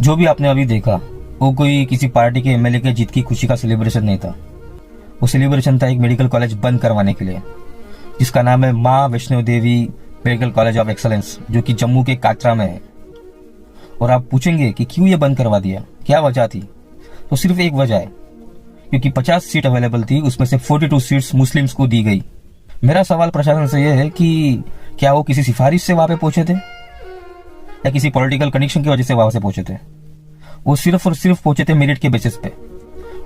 जो भी आपने अभी देखा वो कोई किसी पार्टी के एमएलए के जीत की खुशी का सेलिब्रेशन नहीं था। वो सेलिब्रेशन था एक मेडिकल कॉलेज बंद करवाने के लिए, जिसका नाम है माँ Vaishno Devi medical college of excellence, जो कि जम्मू के काटरा में है। और आप पूछेंगे कि क्यों ये बंद करवा दिया, क्या वजह थी? तो सिर्फ एक वजह है, क्योंकि 50 सीट अवेलेबल थी, उसमें से 42 सीट्स मुस्लिम्स को दी गई। मेरा सवाल प्रशासन से यह है कि क्या वो किसी सिफारिश से वहां पे पहुंचे थे या किसी पॉलिटिकल कनेक्शन की वजह से वहां से पहुंचे थे? वो सिर्फ और सिर्फ पहुंचे थे मेरिट के बेसिस पे।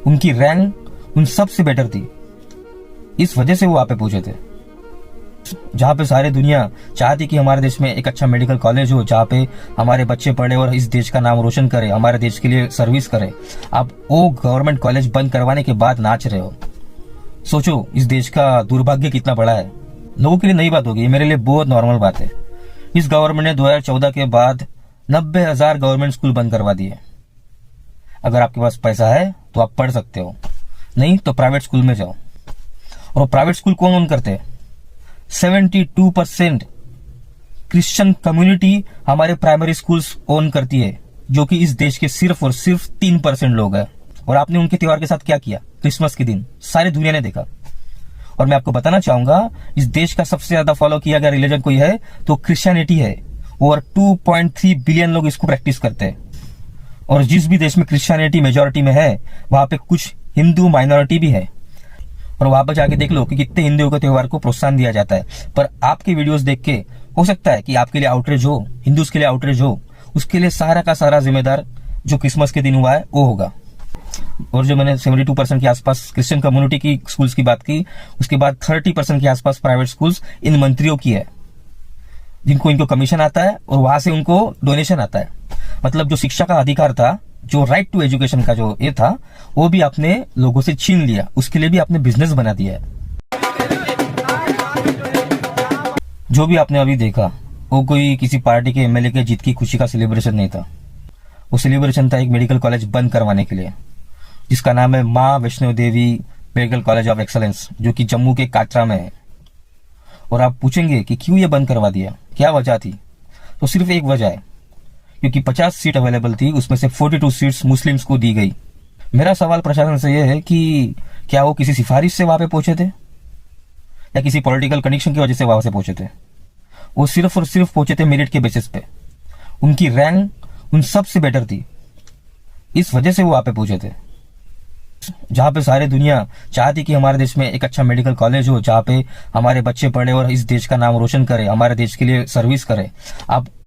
उनकी रैंक उन सब से बेटर थी, इस वजह से वो वहां पे पहुंचे थे। जहां पे सारी दुनिया चाहती कि हमारे देश में एक अच्छा मेडिकल कॉलेज हो, जहां पे हमारे बच्चे पढ़े और इस देश का नाम रोशन करे, हमारे देश के लिए सर्विस करे। आप वो गवर्नमेंट कॉलेज बंद करवाने के बाद नाच रहे हो। सोचो इस देश का दुर्भाग्य कितना बड़ा है। लोगों के लिए नई बात होगी, मेरे लिए बहुत नॉर्मल बात है। इस गवर्नमेंट ने 2014 के बाद 90,000 गवर्नमेंट स्कूल बंद करवा दिए। अगर आपके पास पैसा है तो आप पढ़ सकते हो, नहीं तो प्राइवेट स्कूल में जाओ। और प्राइवेट स्कूल कौन ओन करते हैं? 72% क्रिश्चियन कम्युनिटी हमारे प्राइमरी स्कूल्स ओन करती है, जो कि इस देश के सिर्फ और सिर्फ 3% लोग हैं। और आपने उनके त्योहार के साथ क्या किया? क्रिसमस के दिन सारी दुनिया ने देखा। और मैं आपको बताना चाहूंगा, इस देश का सबसे ज्यादा फॉलो किया गया रिलीजन कोई है तो क्रिश्चियनिटी है। ओवर 2.3 बिलियन लोग इसको प्रैक्टिस करते हैं। और जिस भी देश में क्रिश्चियनिटी मेजोरिटी में है, वहां पे कुछ हिंदू माइनॉरिटी भी है। और वहां पर जाके देख लो कि कितने हिंदुओं के त्योहार को प्रोत्साहन दिया जाता है। पर आपके वीडियोस देख के हो सकता है कि आपके लिए आउटरीच हो, हिंदूज के लिए आउटरीच हो, उसके लिए सारा का सारा जिम्मेदार जो क्रिसमस के दिन हुआ है वो होगा। और जो मैंने 72% के आसपास क्रिश्चियन कम्युनिटी की स्कूल्स की बात की, उसके बाद 30% के आसपास प्राइवेट स्कूल्स इन मंत्रियों की है, जिनको इनको कमीशन आता है और वहां से उनको डोनेशन आता है। मतलब जो शिक्षा का अधिकार था, जो राइट टू एजुकेशन का जो ये था, वो भी आपने लोगों से छीन लिया। उसके लिए भी आपने बिजनेस बना दिया है। जो भी आपने अभी देखा वो कोई किसी पार्टी के एमएलए के जीत की खुशी का सेलिब्रेशन नहीं था। वो सेलिब्रेशन था एक मेडिकल कॉलेज बंद करवाने के लिए, जिसका नाम है माँ Vaishno Devi medical college of excellence, जो कि जम्मू के काटरा में है। और आप पूछेंगे कि क्यों ये बंद करवा दिया, क्या वजह थी? तो सिर्फ एक वजह है, क्योंकि 50 सीट अवेलेबल थी, उसमें से 42 सीट्स मुस्लिम्स को दी गई। मेरा सवाल प्रशासन से यह है कि क्या वो किसी सिफारिश से वहां पे पहुंचे थे या किसी पॉलिटिकल कनेक्शन की वजह से वहां से पहुंचे थे? वो सिर्फ और सिर्फ पहुंचे थे मेरिट के बेसिस पे। उनकी रैंक उन सब से बेटर थी, इस वजह से वो वहां पे पहुंचे थे। जहां पे सारी दुनिया चाहती कि हमारे देश में एक अच्छा मेडिकल कॉलेज हो, जहां पे हमारे बच्चे पढ़े और इस देश का नाम रोशन करे, हमारे देश के लिए सर्विस करे। आप